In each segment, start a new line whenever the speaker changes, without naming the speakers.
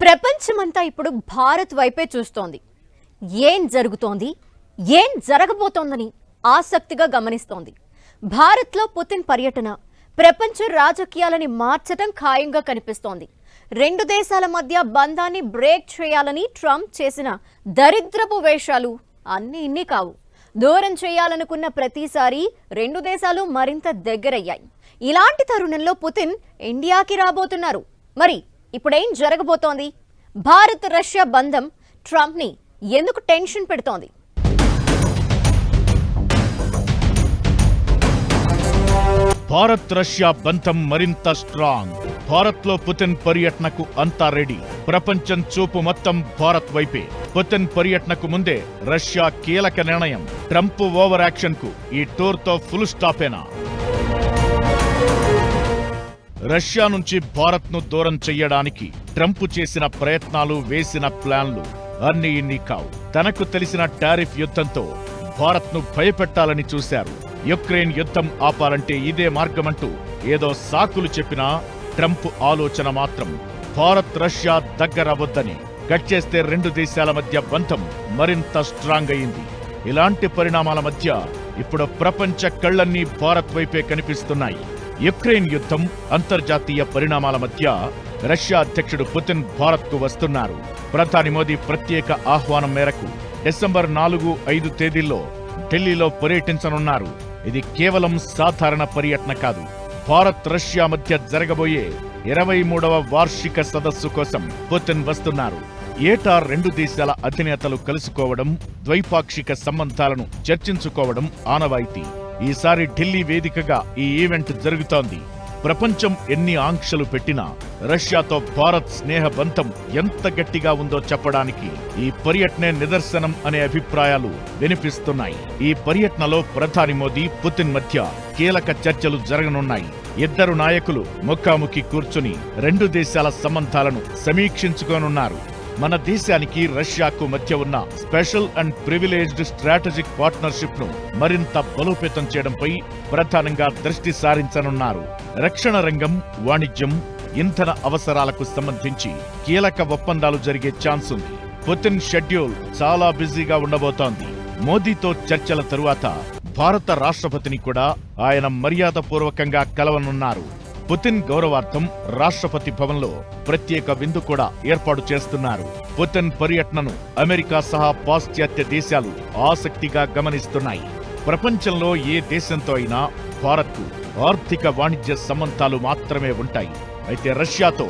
ప్రపంచమంతా ఇప్పుడు భారత్ వైపే చూస్తోంది. ఏం జరుగుతోంది, ఏం జరగబోతోందని ఆసక్తిగా గమనిస్తోంది. భారత్లో పుతిన్ పర్యటన ప్రపంచ రాజకీయాలని మార్చడం ఖాయంగా కనిపిస్తోంది. రెండు దేశాల మధ్య బంధాన్ని బ్రేక్ చేయాలని ట్రంప్ చేసిన దరిద్రపు వేషాలు అన్నీ ఇన్ని కావు. దూరం చేయాలనుకున్న ప్రతిసారి రెండు దేశాలు మరింత దగ్గరయ్యాయి. ఇలాంటి తరుణంలో పుతిన్ ఇండియాకి రాబోతున్నారు. మరి ఇప్పుడేం జరగబోతోంది? భారత్ రష్యా బంధం ట్రంప్ ని ఎందుకు టెన్షన్ పెడుతోంది?
భారత్ రష్యా బంధం మరింత స్ట్రాంగ్. భారత్ లో పుతిన్ పర్యటనకు అంతా రెడీ. ప్రపంచం చూపు మొత్తం భారత్ వైపే. పుతిన్ పర్యటనకు ముందే రష్యా కీలక నిర్ణయం. ట్రంప్ ఓవర్ యాక్షన్ కు ఈ టూర్ తో ఫుల్ స్టాపేనా? రష్యా నుంచి భారత్ ను దూరం చెయ్యడానికి ట్రంప్ చేసిన ప్రయత్నాలు, వేసిన ప్లాన్లు అన్ని ఇన్ని కావు. తనకు తెలిసిన టారిఫ్ యుద్ధంతో భారత్ ను భయపెట్టాలని చూశారు. యుక్రెయిన్ యుద్ధం ఆపాలంటే ఇదే మార్గమంటూ ఏదో సాకులు చెప్పినా ట్రంప్ ఆలోచన మాత్రం భారత్ రష్యా దగ్గరవద్దని. కట్ చేస్తే రెండు దేశాల మధ్య బంధం మరింత స్ట్రాంగ్ అయింది. ఇలాంటి పరిణామాల మధ్య ఇప్పుడు ప్రపంచ కళ్లన్నీ భారత్ వైపే కనిపిస్తున్నాయి. యుక్రెయిన్ యుద్ధం, అంతర్జాతీయ పరిణామాల మధ్య రష్యా అధ్యక్షుడు పుతిన్ భారత్ కు వస్తున్నారు. ప్రధాని మోదీ ప్రత్యేక ఆహ్వానం మేరకు డిసెంబర్ 4-5 తేదీల్లో ఢిల్లీలో పర్యటించనున్నారు. ఇది కేవలం సాధారణ పర్యటన కాదు. భారత్ రష్యా మధ్య జరగబోయే 23వ వార్షిక సదస్సు కోసం పుతిన్ వస్తున్నారు. ఏటా రెండు దేశాల అధినేతలు కలుసుకోవడం, ద్వైపాక్షిక సంబంధాలను చర్చించుకోవడం ఆనవాయితీ. ఈసారి ఢిల్లీ వేదికగా ఈ ఈవెంట్ జరుగుతోంది. ప్రపంచం ఎన్ని ఆంక్షలు పెట్టినా రష్యాతో భారత్ స్నేహ బంధం ఎంత గట్టిగా ఉందో చెప్పడానికి ఈ పర్యటనే నిదర్శనం అనే అభిప్రాయాలు వినిపిస్తున్నాయి. ఈ పర్యటనలో ప్రధాని మోదీ, పుతిన్ మధ్య కీలక చర్చలు జరగనున్నాయి. ఇద్దరు నాయకులు ముఖాముఖి కూర్చుని రెండు దేశాల సంబంధాలను సమీక్షించుకోనున్నారు. మన దేశానికి రష్యాకు మధ్య ఉన్న special and privileged strategic partnership ను మరింత బలోపేతం చేయడంపై ప్రధానంగా దృష్టి సారించనున్నారు. రక్షణ రంగం, వాణిజ్యం, ఇంధన అవసరాలకు సంబంధించి కీలక ఒప్పందాలు జరిగే ఛాన్స్ ఉంది. పుతిన్ షెడ్యూల్ చాలా బిజీగా ఉండబోతోంది. మోదీతో చర్చల తరువాత భారత రాష్ట్రపతిని కూడా ఆయన మర్యాదపూర్వకంగా కలవనున్నారు. పుతిన్ గౌరవార్థం రాష్ట్రపతి భవన్లో ప్రత్యేక విందు కూడా ఏర్పాటు చేస్తున్నారు. పుతిన్ పర్యటనను అమెరికా సహా పాశ్చాత్య దేశాలు ఆసక్తిగా గమనిస్తున్నాయి. ప్రపంచంలో ఏ దేశంతో అయినా భారత్కు ఆర్థిక, వాణిజ్య సంబంధాలు మాత్రమే ఉంటాయి. అయితే రష్యాతో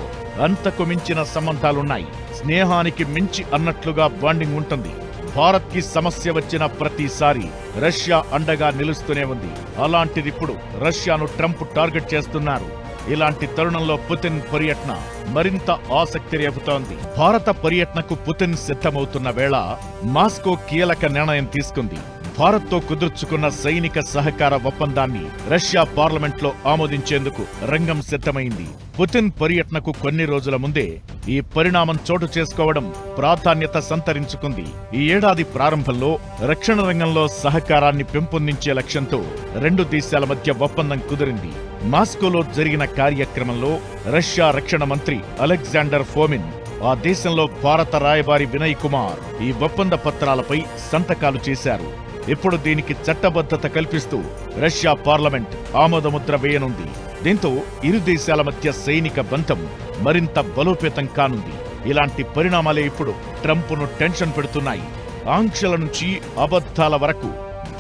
అంతకు మించిన సంబంధాలున్నాయి. స్నేహానికి మించి అన్నట్లుగా బాండింగ్ ఉంటుంది. భారత్ కి సమస్య వచ్చిన ప్రతిసారి రష్యా అండగా నిలుస్తూనే ఉంది. అలాంటిదిప్పుడు రష్యాను ట్రంప్ టార్గెట్ చేస్తున్నారు. ఇలాంటి తరుణంలో పుతిన్ పర్యటన మరింత ఆసక్తి రేపుతోంది. భారత పర్యటనకు పుతిన్ సిద్ధమవుతున్న వేళ మాస్కో కీలక నిర్ణయం తీసుకుంది. భారత్తో కుదుర్చుకున్న సైనిక సహకార ఒప్పందాన్ని రష్యా పార్లమెంట్లో ఆమోదించేందుకు రంగం సిద్ధమైంది. పుతిన్ పర్యటనకు కొన్ని రోజుల ముందే ఈ పరిణామం చోటు చేసుకోవడం ప్రాధాన్యత సంతరించుకుంది. ఈ ఏడాది ప్రారంభంలో రక్షణ రంగంలో సహకారాన్ని పెంపొందించే లక్ష్యంతో రెండు దేశాల మధ్య ఒప్పందం కుదిరింది. మాస్కోలో జరిగిన కార్యక్రమంలో రష్యా రక్షణ మంత్రి అలెగ్జాండర్ ఫోమిన్, ఆ దేశంలో భారత రాయబారి వినయ్ కుమార్ ఈ ఒప్పంద పత్రాలపై సంతకాలు చేశారు. ఇప్పుడు దీనికి చట్టబద్ధత కల్పిస్తూ రష్యా పార్లమెంట్ ఆమోదముద్ర వేయనుంది. దీంతో ఇరు దేశాల మధ్య సైనిక బంధం మరింత బలోపేతం కానుంది. ఇలాంటి పరిణామాలే ఇప్పుడు ట్రంప్ను టెన్షన్ పెడుతున్నాయి. ఆంక్షల నుంచి అబద్ధాల వరకు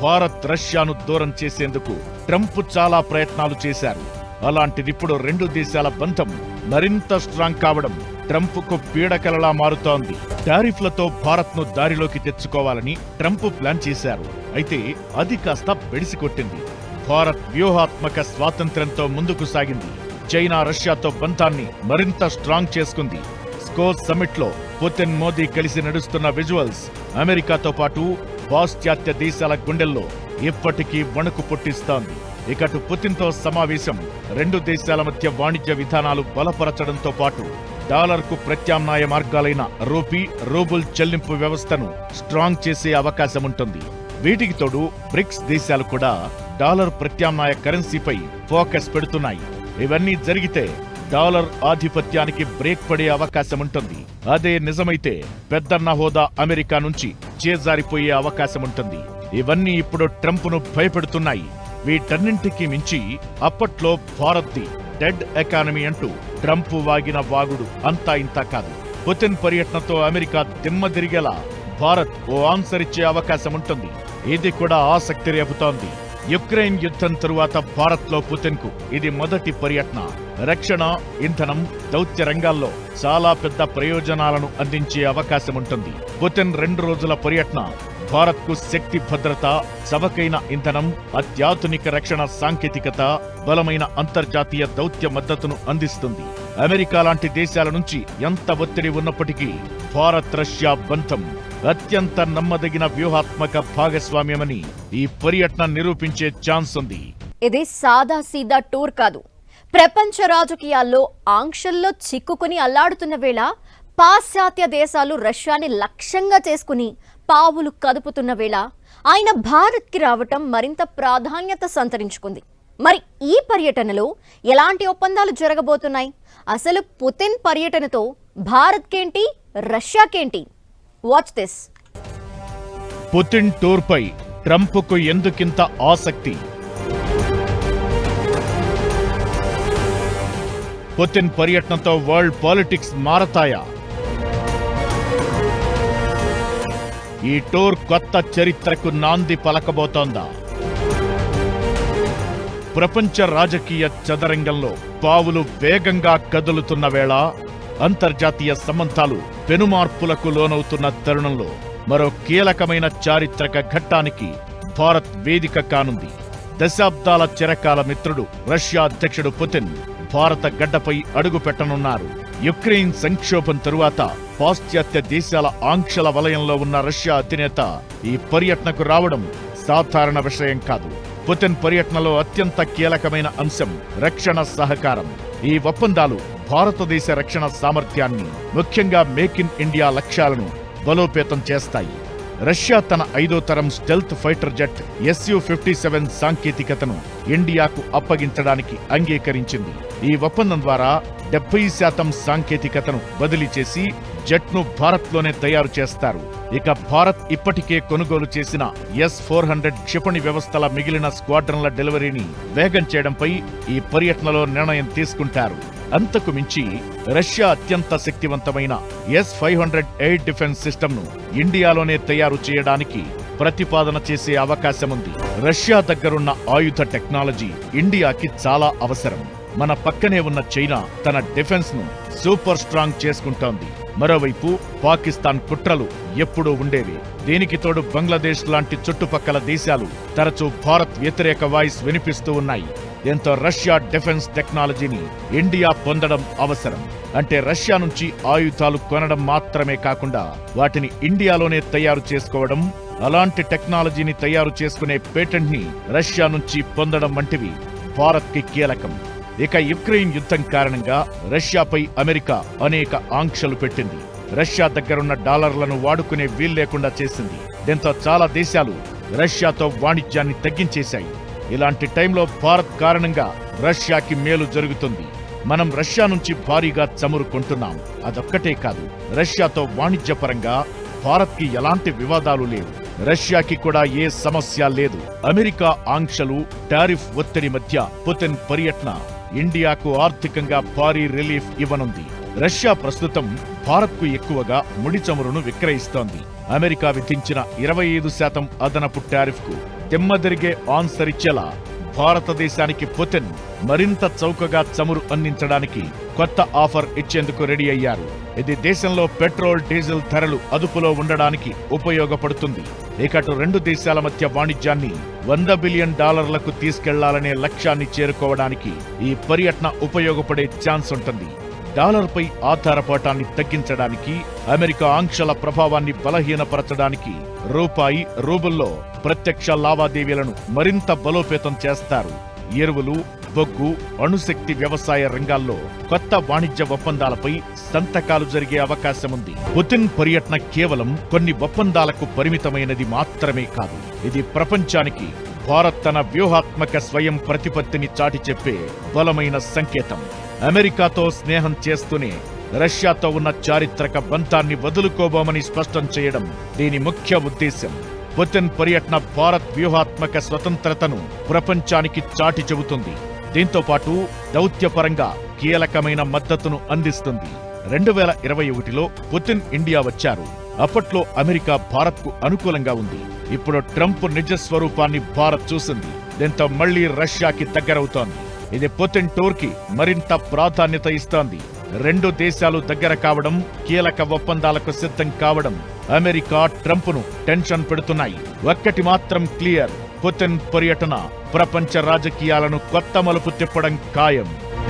భారత్ రష్యాను దూరం చేసేందుకు ట్రంప్ చాలా ప్రయత్నాలు చేశారు. అలాంటిదిప్పుడు రెండు దేశాల బంధం మరింత స్ట్రాంగ్ కావడం ట్రంప్ కు పీడకలలా మారుతోంది. టారిఫ్లతో భారత్ ను దారిలోకి తెచ్చుకోవాలని ట్రంప్ ప్లాన్ చేశారు. అయితే అది కాస్త బెడిసికొట్టింది. భారత్ వ్యూహాత్మక స్వాతంత్ర్యంతో ముందుకు సాగింది. చైనా రష్యాతో బంధాన్ని మరింత స్ట్రాంగ్ చేసుకుంది. స్కో సమిట్ లో పుతిన్, మోదీ కలిసి నడుస్తున్న విజువల్స్ అమెరికాతో పాటు పాశ్చాత్య దేశాల గుండెల్లో ఇప్పటికీ వణుకు పుట్టిస్తోంది. ఇకటు పుతిన్తో సమావేశం రెండు దేశాల మధ్య వాణిజ్య విధానాలు బలపరచడంతో పాటు డాలర్కు ప్రత్యామ్నాయ మార్గాలైన రూపీ, రూబుల్ చెల్లింపు వ్యవస్థను స్ట్రాంగ్ చేసే అవకాశముంటుంది. వీటికి తోడు బ్రిక్స్ దేశాలు కూడా డాలర్ ప్రత్యామ్నాయ కరెన్సీపై ఫోకస్ పెడుతున్నాయి. ఇవన్నీ జరిగితే డాలర్ ఆధిపత్యానికి బ్రేక్ పడే అవకాశం ఉంటుంది. అదే నిజమైతే పెద్దన్న హోదా అమెరికా నుంచి చేజారిపోయే అవకాశం ఉంటుంది. ఇవన్నీ ఇప్పుడు ట్రంప్ను భయపెడుతున్నాయి. వీటన్నింటికీ మించి అప్పట్లో భారత్ది డెడ్ ఎకానమీ అంటూ ట్రంప్ వాగిన వాగుడు అంతా ఇంతా కాదు. పుతిన్ పర్యటనతో అమెరికా దిమ్మదిరిగేలా భారత్ ఓ ఆన్సర్ ఇచ్చే అవకాశం ఉంటుంది. ఇది కూడా ఆసక్తి రేపుతోంది. యుక్రెయిన్ యుద్ధం తరువాత భారత్లో పుతిన్కు ఇది మొదటి పర్యటన. రక్షణ, ఇంధనం, దౌత్య రంగాల్లో చాలా పెద్ద ప్రయోజనాలను అందించే అవకాశం ఉంటుంది. పుతిన్ 2 రోజుల పర్యటన భారత్కు శక్తి, భద్రత, చవకైన ఇంధనం, అత్యాధునిక రక్షణ సాంకేతికత, బలమైన అంతర్జాతీయ దౌత్య మద్దతును అందిస్తుంది. అమెరికా లాంటి దేశాల నుంచి ఎంత ఒత్తిడి ఉన్నప్పటికీ భారత్ రష్యా బంధం అత్యంత నమ్మదగిన వ్యూహాత్మక భాగస్వామ్యమని ఈ పర్యటన నిరూపించే ఛాన్స్ ఉంది.
ఇది సాదా సీదా టూర్ కాదు. ప్రపంచ రాజకీయాల్లో ఆంక్షల్లో చిక్కుకుని అల్లాడుతున్న వేళ పాశ్చాత్య దేశాలు రష్యాని లక్ష్యంగా చేసుకుని పావులు కదుపుతున్న వేళ ఆయన భారత్కి రావటం మరింత ప్రాధాన్యత సంతరించుకుంది. మరి ఈ పర్యటనలో ఎలాంటి ఒప్పందాలు జరగబోతున్నాయి? అసలు పుతిన్ పర్యటనతో భారత్కేంటి, రష్యాకేంటి? Watch this.
పుతిన్ టూర్పై ట్రంప్కు ఎందుకింత ఆసక్తి? పుతిన్ పర్యటనతో వరల్డ్ పాలిటిక్స్ మారతాయా? ఈ టూర్ కొత్త చరిత్రకు నాంది పలకబోతోందా? ప్రపంచ రాజకీయ చదరంగంలో పావులు వేగంగా కదులుతున్న వేళ, అంతర్జాతీయ సంబంధాలు పెనుమార్పులకు లోనవుతున్న తరుణంలో మరో కీలకమైన చారిత్రక ఘట్టానికి భారత్ వేదిక కానుంది. దశాబ్దాల చిరకాల మిత్రుడు రష్యా అధ్యక్షుడు పుతిన్ భారత గడ్డపై అడుగు పెట్టనున్నారు. యుక్రెయిన్ సంక్షోభం తరువాత పాశ్చాత్య దేశాల ఆంక్షల వలయంలో ఉన్న రష్యా అధినేత ఈ పర్యటనకు రావడం సాధారణ విషయం కాదు. పుతిన్ పర్యటనలో అత్యంత కీలకమైన అంశం రక్షణ సహకారం. ఈ ఒప్పందాలు భారతదేశ రక్షణ సామర్థ్యాన్ని, ముఖ్యంగా మేక్ ఇన్ ఇండియా లక్ష్యాలను బలోపేతం చేస్తాయి. రష్యా తన 5వ తరం స్టెల్త్ ఫైటర్ జెట్ Su-57 సాంకేతికతను ఇండియాకు అప్పగించడానికి అంగీకరించింది. ఈ ఒప్పందం ద్వారా 70% సాంకేతికతను బదిలీ చేసి జెట్ను భారత్లోనే తయారు చేస్తారు. ఇక భారత్ ఇప్పటికే కొనుగోలు చేసిన S-400 క్షిపణి వ్యవస్థల మిగిలిన స్క్వాడ్రన్ల డెలివరీని వేగం చేయడంపై ఈ పర్యటనలో నిర్ణయం తీసుకుంటారు. అంతకు మించి రష్యా అత్యంత శక్తివంతమైన S-500 ఎయిర్ డిఫెన్స్ సిస్టమ్ను ఇండియాలోనే తయారు చేయడానికి ప్రతిపాదన చేసే అవకాశముంది. రష్యా దగ్గరున్న ఆయుధ టెక్నాలజీ ఇండియాకి చాలా అవసరం. మన పక్కనే ఉన్న చైనా తన డిఫెన్స్ ను సూపర్ స్ట్రాంగ్ చేసుకుంటోంది. మరోవైపు పాకిస్తాన్ కుట్రలు ఎప్పుడూ ఉండేవి. దీనికి తోడు బంగ్లాదేశ్ లాంటి చుట్టుపక్కల దేశాలు తరచూ భారత్ వ్యతిరేక వాయిస్ వినిపిస్తూ ఉన్నాయి. దీంతో రష్యా డిఫెన్స్ టెక్నాలజీని ఇండియా పొందడం అవసరం. అంటే రష్యా నుంచి ఆయుధాలు కొనడం మాత్రమే కాకుండా వాటిని ఇండియాలోనే తయారు చేసుకోవడం, అలాంటి టెక్నాలజీని తయారు చేసుకునే పేటెంట్ ని రష్యా నుంచి పొందడం వంటివి భారత్కి కీలకం. ఇక యుక్రెయిన్ యుద్ధం కారణంగా రష్యాపై అమెరికా అనేక ఆంక్షలు పెట్టింది. రష్యా దగ్గరున్న డాలర్లను వాడుకునే వీల్లేకుండా చేసింది. దీంతో చాలా దేశాలు రష్యాతో వాణిజ్యాన్ని తగ్గించేశాయి. ఇలాంటి టైంలో భారత్ కారణంగా రష్యాకి మేలు జరుగుతుంది. మనం రష్యా నుంచి భారీగా చమురు కొంటున్నాం. అదొక్కటే కాదు, రష్యాతో వాణిజ్యపరంగా భారత్కి ఎలాంటి వివాదాలు లేవు. రష్యాకి కూడా ఏ సమస్య లేదు. అమెరికా ఆంక్షలు, టారిఫ్ ఒత్తిడి మధ్య పుతిన్ పర్యటన ఇండియాకు ఆర్థికంగా భారీ రిలీఫ్ ఇవ్వనుంది. రష్యా ప్రస్తుతం భారత్కు ఎక్కువగా ముడి చమురును విక్రయిస్తోంది. అమెరికా విధించిన 25% అదనపు టారిఫ్కు దిమ్మదిరిగే ఆన్సర్ ఇచ్చేలా భారతదేశానికి పుతిన్ మరింత చౌకగా చమురు అందించడానికి కొత్త ఆఫర్ ఇచ్చేందుకు రెడీ అయ్యారు. ఇది దేశంలో పెట్రోల్, డీజిల్ ధరలు అదుపులో ఉండడానికి ఉపయోగపడుతుంది. ఇకటు 2 దేశాల మధ్య వాణిజ్యాన్ని $100 బిలియన్ తీసుకెళ్లాలనే లక్ష్యాన్ని చేరుకోవడానికి ఈ పర్యటన ఉపయోగపడే ఛాన్స్ ఉంటుంది. డాలర్పై ఆధారపడటాన్ని తగ్గించడానికి, అమెరికా ఆంక్షల ప్రభావాన్ని బలహీనపరచడానికి రూపాయి, రూబుల్లో ప్రత్యక్ష లావాదేవీలను మరింత బలోపేతం చేస్తారు. ఎరువులు, బొగ్గు, అణుశక్తి వ్యవసాయ రంగాల్లో కొత్త వాణిజ్య ఒప్పందాలపై సంతకాలు జరిగే అవకాశముంది. పుతిన్ పర్యటన కేవలం కొన్ని ఒప్పందాలకు పరిమితమైనది మాత్రమే కాదు. ఇది ప్రపంచానికి భారత్ తన వ్యూహాత్మక స్వయం ప్రతిపత్తిని చాటి చెప్పే బలమైన సంకేతం. అమెరికాతో స్నేహం చేస్తూనే రష్యాతో ఉన్న చారిత్రక బంధాన్ని వదులుకోబోమని స్పష్టం చేయడం దీని ముఖ్య ఉద్దేశం. పుతిన్ పర్యటన భారత్ వ్యూహాత్మక స్వతంత్రతను ప్రపంచానికి చాటి చెబుతుంది. దీంతో పాటు దౌత్యపరంగా కీలకమైన మద్దతును అందిస్తుంది. 2021లో పుతిన్ ఇండియా వచ్చారు. అప్పట్లో అమెరికా భారత్కు అనుకూలంగా ఉంది. ఇప్పుడు ట్రంప్ నిజ స్వరూపాన్ని భారత్ చూసింది. దీంతో మళ్లీ రష్యాకి దగ్గరవుతోంది. ఇది పుతిన్ టూర్కి మరింత ప్రాధాన్యత ఇస్తోంది. రెండు దేశాలు దగ్గర కావడం, కీలక ఒప్పందాలకు సిద్ధం కావడం అమెరికా ట్రంప్ను టెన్షన్ పెడుతున్నాయి. ఒక్కటి మాత్రం క్లియర్, పుతిన్ పర్యటన ప్రపంచ రాజకీయాలను కొత్త మలుపు తిప్పడం ఖాయం.